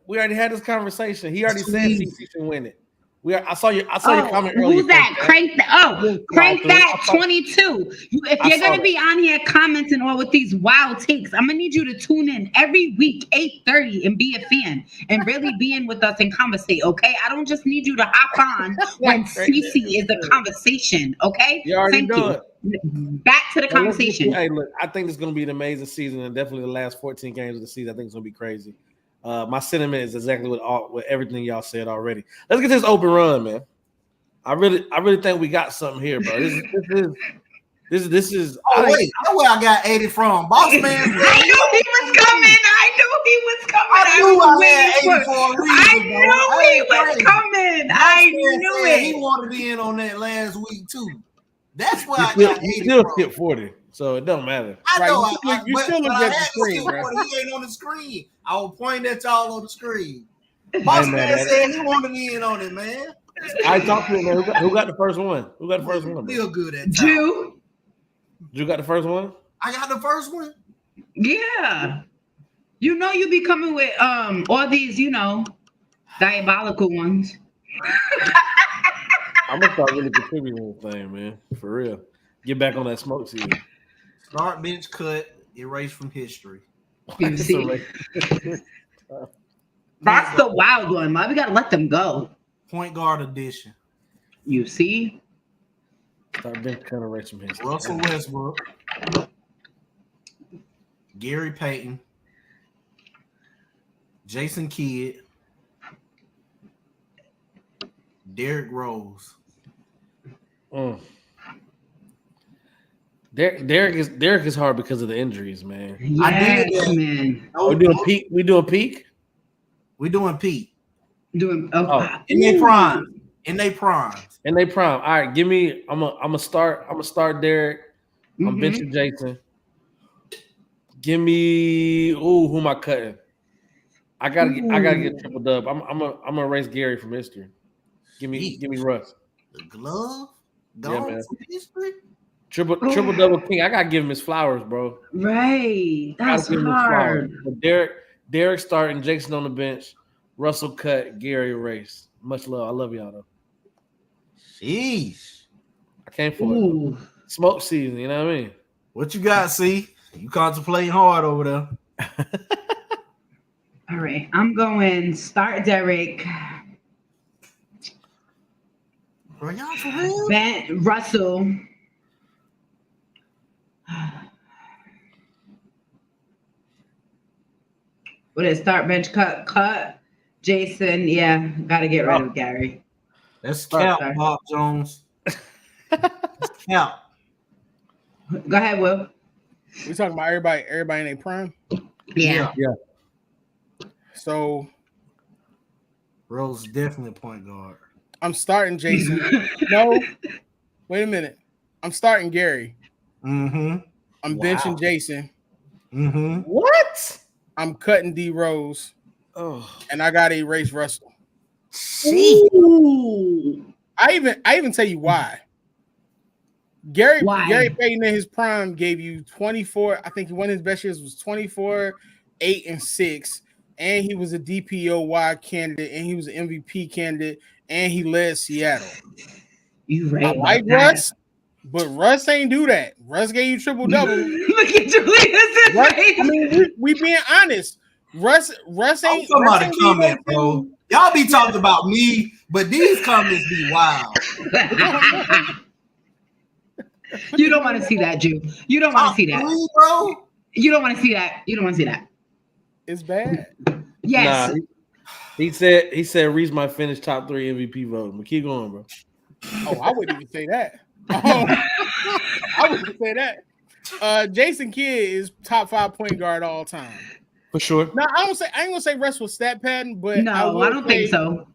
We already had this conversation. He already said CC should win it. I saw your comment earlier. Who's that? Crank that 22. If you're gonna be on here commenting or with these wild takes, I'm gonna need you to tune in every week, 8:30, and be a fan and really be in with us and conversate. Okay, I don't just need you to hop on when CC is the conversation. Okay, you already know it. Back to the conversation. Hey, look, I think it's gonna be an amazing season, and definitely the last 14 games of the season. I think it's gonna be crazy. My sentiment is exactly what everything y'all said already. Let's get this open run, man. I really think we got something here, bro. This is. Oh wait, I know where I got 80 from, boss man. I knew he was coming. I knew he was coming. I was waiting for. I knew he was coming. I knew it. He wanted in on that last week too. That's why you still skip 40, so it don't matter. I know. You still look at the screen, bro. He ain't on the screen. I will point at y'all on the screen. Boss man said he wanted in on it, man. I talked to him, man. Who got the first one? Who got the first one? Feel good at Jew. You got the first one? I got the first one. Yeah. You know you be coming with all these, diabolical ones. I'm gonna start really contributing to the thing, man. For real. Get back on that smoke season. Start bench cut, erase from history. You see? That's the wild one, man. We gotta let them go. Point guard edition. You see? Start bench cut, erase from history. Russell Westbrook. Gary Payton. Jason Kidd. Derrick Rose. Derrick is hard because of the injuries, man. Yes, man. We doing peak. We doing peak. We doing peak. In their prime. In their prime. All right, give me. I'm gonna start Derrick. I'm benching Jason. Give me. Who am I cutting? I gotta get triple dub. I'm gonna erase Gary from history. Give me Russ. The glove. Man. From history. Triple double king. I gotta give him his flowers, bro. Right. That's hard. But Derrick starting, Jason on the bench, Russell cut, Gary erase. Much love. I love y'all though. Sheesh. I can't for it. Smoke season, you know what I mean? What you got, C? You contemplating hard over there. All right. I'm going start Derrick. Bro, y'all for real? Russell. What is start bench cut? Jason, yeah, gotta get rid of Gary. That's count, Bob Jones. That's count. Go ahead, Will. We talking about everybody in their prime? Yeah. So Rose definitely point guard. I'm starting Jason. No, wait a minute. I'm starting Gary. Mm-hmm. I'm benching Jason. Mm-hmm. What? I'm cutting D Rose. Oh, and I gotta erase Russell. Ooh. I even tell you why. Gary Payton in his prime gave you 24. I think one of his best years was 24, 8, and 6. And he was a DPOY candidate, and he was an MVP candidate, and he led Seattle. You right. I like Russ, but Russ ain't do that. Russ gave you triple double. Look at Julius. I mean, we being honest. Russ ain't. I'm talking about a comment, bro. Y'all be talking about me, but these comments be wild. You don't want to see that, Jew. You don't want to see that, bro. You don't want to see that. You don't want to see that. It's bad. Yes. Nah, he said Reese might finish top 3 MVP voting. But keep going, bro. Oh, I wouldn't even say that. I wouldn't say that. Jason Kidd is top 5 point guard all time. For sure. No, I ain't gonna say Russ was stat padding, but no, I don't think so.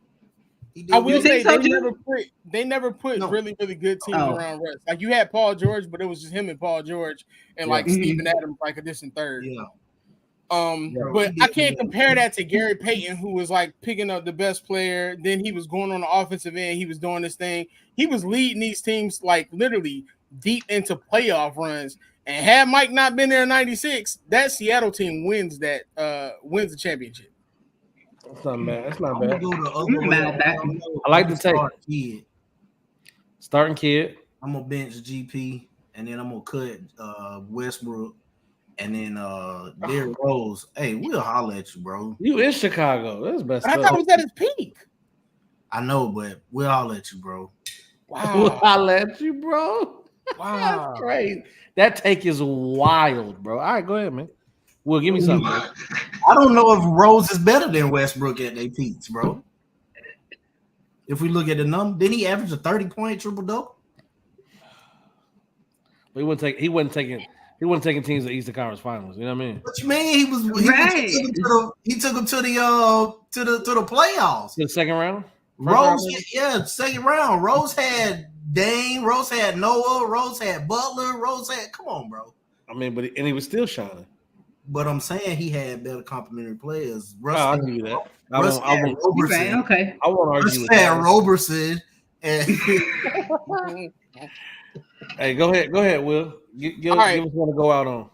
I will say they never put really, really good teams around Russ. Like you had Paul George, but it was just him and Paul George and like Steven Adams, like a distant third. Yeah. But I can't compare that to Gary Payton, who was like picking up the best player. Then he was going on the offensive end. He was doing this thing. He was leading these teams like literally deep into playoff runs. And had Mike not been there in '96, that Seattle team wins the championship. That's not bad. That's not bad. I like the take. Starting Kidd. I'm gonna bench GP, and then I'm gonna cut Westbrook, and then Derrick Rose. Hey, we'll holler at you, bro. You in Chicago? That's best. I thought it was at his peak. I know, but we'll holler at you, bro. Wow, we'll holler at you, bro. Wow, that's crazy. That take is wild, bro. All right, go ahead, man. Well, give me something. Bro. I don't know if Rose is better than Westbrook at their peaks, bro. If we look at the number, didn't he average a 30-point triple double? But he wasn't taking He wasn't taking teams to the Eastern Conference Finals. You know what I mean? What you mean? He took them to the playoffs. To the second round. Rose, second round. Rose had Dame. Rose had Noah. Rose had Butler. Rose had. Come on, bro. I mean, and he was still shining. But I'm saying he had better complementary players. I'll give you that. Russ had Roberson. Okay. I won't argue with that. Roberson. And hey, go ahead, Will. Give us one to go out on.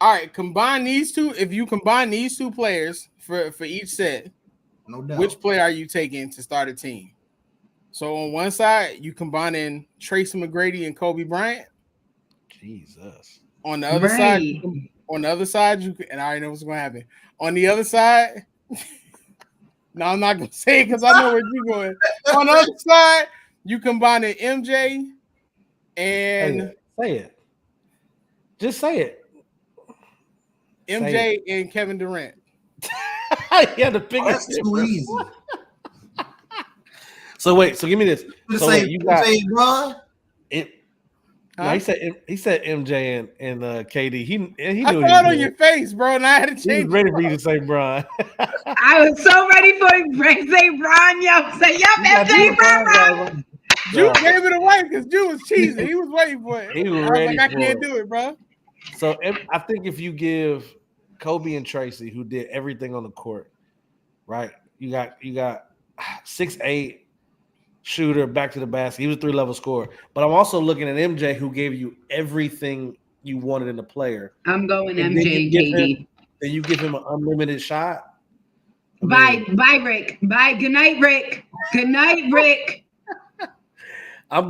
All right, combine these two. If you combine these two players for each set, no doubt. Which player are you taking to start a team? So on one side, you combine in Tracy McGrady and Kobe Bryant. Jesus. On the other side, you and I already know what's going to happen. On the other side, no, I'm not going to say it because I know where you're going. On the other side, you combine in MJ and say it. Just say it. MJ and Kevin Durant. Yeah, the biggest. That's too easy. So wait, give me this. So wait, you got LeBron? No, he said MJ and KD. He knew I he saw it on your face, bro, and I had to change. He was ready for you to say Bron. I was so ready for him to say Bron. Yo, say MJ Bron. Drew gave it away because Drew was cheesing. He was waiting for it. He was ready. I can't do it, bro. So I think if you give Kobe and Tracy, who did everything on the court, right? You got 6'8" shooter, back to the basket. He was a 3-level scorer. But I'm also looking at MJ, who gave you everything you wanted in a player. I'm going MJ and KD. Then you give him an unlimited shot. Bye, Rick. Bye. Good night, Rick. Good night, Rick. I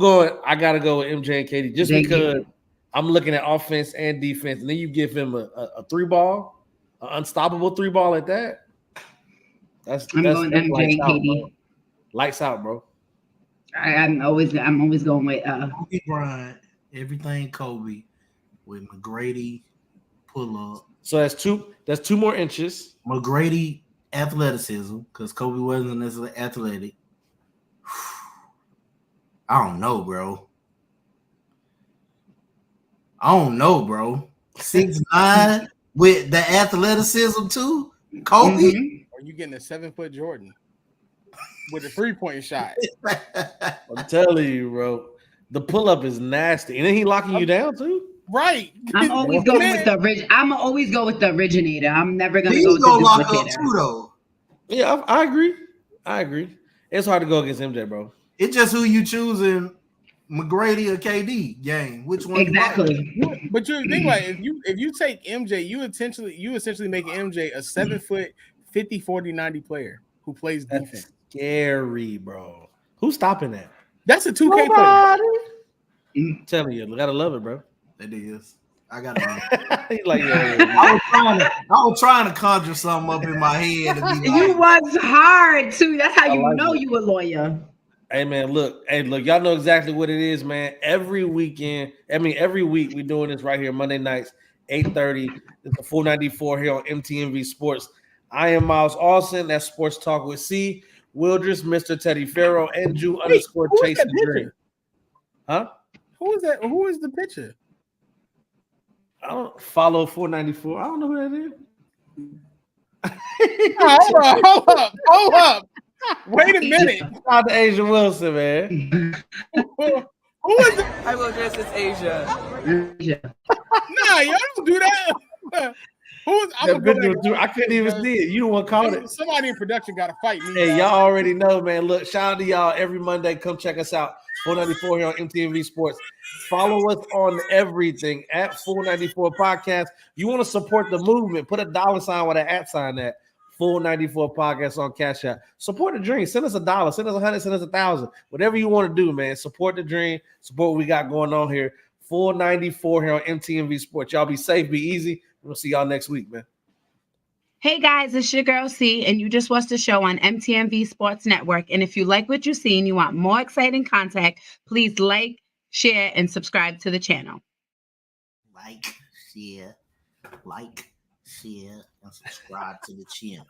gotta go with MJ and KD just because I'm looking at offense and defense, and then you give him a 3-ball, an unstoppable 3-ball at that. I'm going MJ and KD. Bro. Lights out, bro. I'm always going with Kobe Bryant, everything Kobe with McGrady pull up. So that's two more inches. McGrady athleticism, because Kobe wasn't necessarily athletic. I don't know, bro. 6'9" with the athleticism too. Kobe. Or you getting a 7-foot Jordan with a 3-point shot? I'm telling you, bro. The pull-up is nasty. And then he locking you down too? Right. I'm always going with I'm always go with the originator. I'm never gonna go with the lock duplicator. up too, though. Yeah, I agree. It's hard to go against MJ, bro. It's just who you choosing, McGrady or KD game. Which one? Exactly. But you think about it, if you take MJ, you essentially make MJ a 7-foot 50, 40, 90 player who plays defense. That's scary, bro. Who's stopping that? That's a 2K player. I'm telling you, gotta love it, bro. It is. I got it. I was trying to conjure something up in my head. You was hard too. That's how you know you a lawyer. Hey man, look, y'all know exactly what it is, man. Every week we're doing this right here, Monday nights, 8:30. It's the Full 94 here on MTMV Sports. I am Miles Austin. That's Sports Talk with C. Wildress, Mr. Teddy Farrow, and Jew _ Chase the Dream. Huh? Who is that? Who is the pitcher? I don't follow 494. I don't know who that is. Hold up. Wait a minute. Shout out to Asia Wilson, man. Who is it? I will dress as Asia. Nah, y'all don't do that. I couldn't even see it. You don't want to call it. Somebody in production got to fight me. Hey, y'all already know, man. Look, shout out to y'all every Monday. Come check us out. 494 here on MTMV Sports. Follow us on everything at 494 Podcast. You want to support the movement? Put a $ with an @ at Full 94 Podcast on Cash App. Support the dream. Send us $1. Send us 100. Send us 1,000. Whatever you want to do, man. Support the dream. Support what we got going on here. Full 94 here on MTMV Sports. Y'all be safe. Be easy. We'll see y'all next week, man. Hey guys, it's your girl C, and you just watched the show on MTMV Sports Network. And if you like what you see and you want more exciting content, please like, share, and subscribe to the channel. Like, share, and subscribe to the channel.